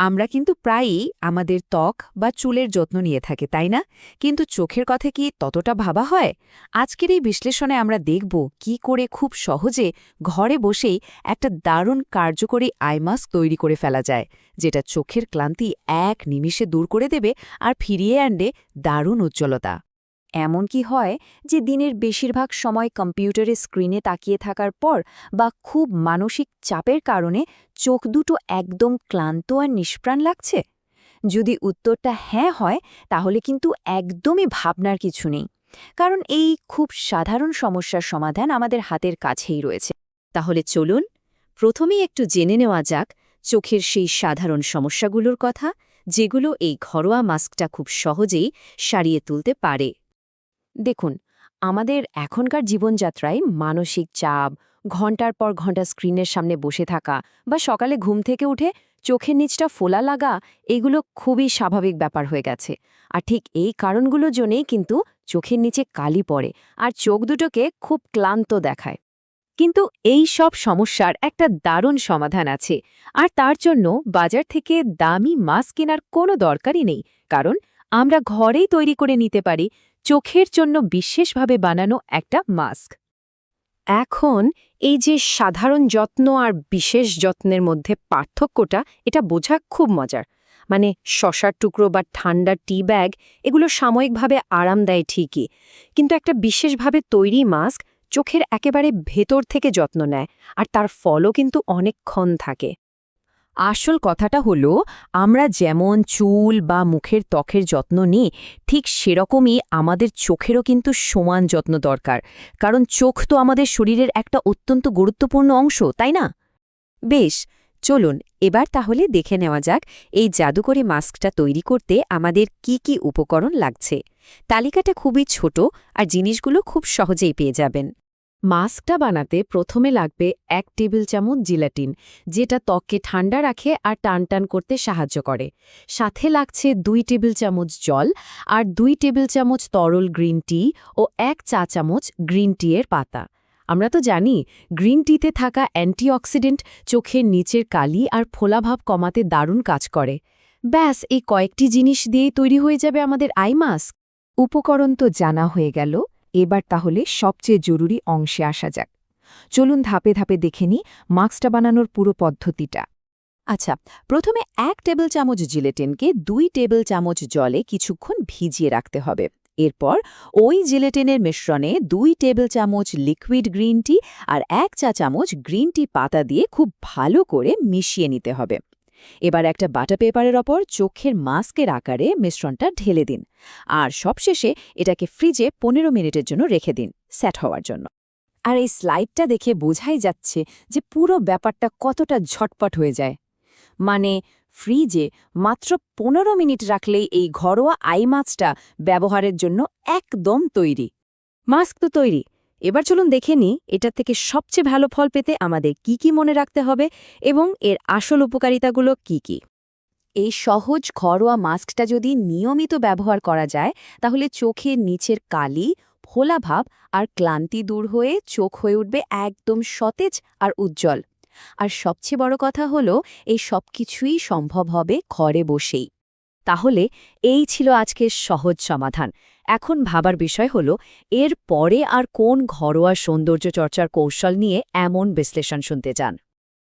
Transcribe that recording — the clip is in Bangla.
আমরা কিন্তু প্রায়ই আমাদের ত্বক বা চুলের যত্ন নিয়ে থাকি, তাই না? কিন্তু চোখের কথা কি ততটা ভাবা হয়? আজকের এই বিশ্লেষণে আমরা দেখব কি করে খুব সহজে ঘরে বসেই একটা দারুণ কার্যকরী আই মাস্ক তৈরি করে ফেলা যায়, যেটা চোখের ক্লান্তি এক নিমিষে দূর করে দেবে আর ফিরিয়ে আনবে দারুণ উজ্জ্বলতা। এমন কি হয় যে দিনের বেশিরভাগ সময় কম্পিউটারের স্ক্রিনে তাকিয়ে থাকার পর বা খুব মানসিক চাপের কারণে চোখ দুটো একদম ক্লান্ত আর নিষ্প্রাণ লাগছে? যদি উত্তরটা হ্যাঁ হয়, তাহলে কিন্তু একদমই ভাবনার কিছু নেই, কারণ এই খুব সাধারণ সমস্যার সমাধান আমাদের হাতের কাছেই রয়েছে। তাহলে চলুন প্রথমেই একটু জেনে নেওয়া যাক চোখের সেই সাধারণ সমস্যাগুলোর কথা, যেগুলো এই ঘরোয়া মাস্কটা খুব সহজেই সারিয়ে তুলতে পারে। দেখুন, আমাদের এখনকার জীবনযাত্রায় মানসিক চাপ, ঘন্টার পর ঘন্টা স্ক্রিনের সামনে বসে থাকা বা সকালে ঘুম থেকে উঠে চোখের নিচটা ফোলা লাগা, এগুলো খুবই স্বাভাবিক ব্যাপার হয়ে গেছে। আর ঠিক এই কারণগুলোর জন্যেই কিন্তু চোখের নিচে কালি পড়ে আর চোখ দুটোকে খুব ক্লান্ত দেখায়। কিন্তু এই সব সমস্যার একটা দারুণ সমাধান আছে, আর তার জন্য বাজার থেকে দামি মাস্ক কেনার কোনো দরকারই নেই, কারণ আমরা ঘরেই তৈরি করে নিতে পারি চোখের জন্য বিশেষভাবে বানানো একটা মাস্ক। এখন এই যে সাধারণ যত্ন আর বিশেষ যত্নের মধ্যে পার্থক্যটা, এটা বোঝা খুব মজার। মানে শশার টুকরো বা ঠান্ডা টি ব্যাগ, এগুলো সাময়িকভাবে আরাম দেয় ঠিকই, কিন্তু একটা বিশেষভাবে তৈরি মাস্ক চোখের একেবারে ভেতর থেকে যত্ন নেয়, আর তার ফলও কিন্তু অনেকক্ষণ থাকে। আসল কথাটা হলো, আমরা যেমন চুল বা মুখের ত্বকের যত্ন নিই, ঠিক সেরকমই আমাদের চোখেরও কিন্তু সমান যত্ন দরকার, কারণ চোখ তো আমাদের শরীরের একটা অত্যন্ত গুরুত্বপূর্ণ অংশ, তাই না? বেশ, চলুন এবার তাহলে দেখে নেওয়া যাক এই জাদুকরী মাস্কটা তৈরি করতে আমাদের কি কি উপকরণ লাগছে। তালিকাটা খুবই ছোট আর জিনিসগুলো খুব সহজেই পেয়ে যাবেন। মাস্কটা বানাতে প্রথমে লাগবে 1 টেবিল চামচ জিলাটিন, যেটা ত্বককে ঠান্ডা রাখে আর টানটান করতে সাহায্য করে। সাথে লাগছে 2 টেবিল চামচ জল আর 2 টেবিল চামচ তরল গ্রিন টি ও 1 চা চামচ গ্রিন টি এর পাতা। আমরা তো জানি গ্রিন টিতে থাকা অ্যান্টিঅক্সিডেন্ট চোখের নিচের কালি আর ফোলাভাব কমাতে দারুণ কাজ করে। ব্যাস, এই কয়েকটি জিনিস দিয়েই তৈরি হয়ে যাবে আমাদের আই মাস্ক। উপকরণ তো জানা হয়ে গেল, এবার তাহলে সবচেয়ে জরুরি অংশে আসা যাক। চলুন ধাপে ধাপে দেখে নিই মাস্কটা বানানোর পুরো পদ্ধতিটা। আচ্ছা, প্রথমে 1 টেবিল চামচ জিলেটিনকে 2 টেবিল চামচ জলে কিছুক্ষণ ভিজিয়ে রাখতে হবে। এরপর ওই জিলেটিনের মিশ্রণে 2 টেবিল চামচ লিকুইড গ্রিন টি আর 1 চা চামচ গ্রিন টি পাতা দিয়ে খুব ভালো করে মিশিয়ে নিতে হবে। এবার একটা বাটার পেপারের ওপর চোখের মাস্কের আকারে মিশ্রণটা ঢেলে দিন, আর সবশেষে এটাকে ফ্রিজে 15 মিনিটের জন্য রেখে দিন সেট হওয়ার জন্য। আর এই স্লাইডটা দেখে বোঝাই যাচ্ছে যে পুরো ব্যাপারটা কতটা ঝটপট হয়ে যায়। মানে ফ্রিজে মাত্র 15 মিনিট রাখলেই এই ঘরোয়া আই মাস্কটা ব্যবহারের জন্য একদম তৈরি। মাস্ক তো তৈরি, এবার চলুন দেখে নিই এটা থেকে সবচেয়ে ভালো ফল পেতে আমাদের কি কি মনে রাখতে হবে এবং এর আসল উপকারিতাগুলো কি কি। এই সহজ ঘরোয়া মাস্কটা যদি নিয়মিত ব্যবহার করা যায়, তাহলে চোখের নিচের কালি, ফোলাভাব আর ক্লান্তি দূর হয়ে চোখ হয়ে উঠবে একদম সতেজ আর উজ্জ্বল। আর সবচেয়ে বড় কথা হলো, এই সব কিছুই সম্ভব হবে ঘরে বসেই। তাহলে এই ছিল আজকের সহজ সমাধান। এখন ভাবার বিষয় হলো, এর পরে আর কোন ঘরোয়া সৌন্দর্য চর্চার কৌশল নিয়ে এমন বিশ্লেষণ শুনতে চান।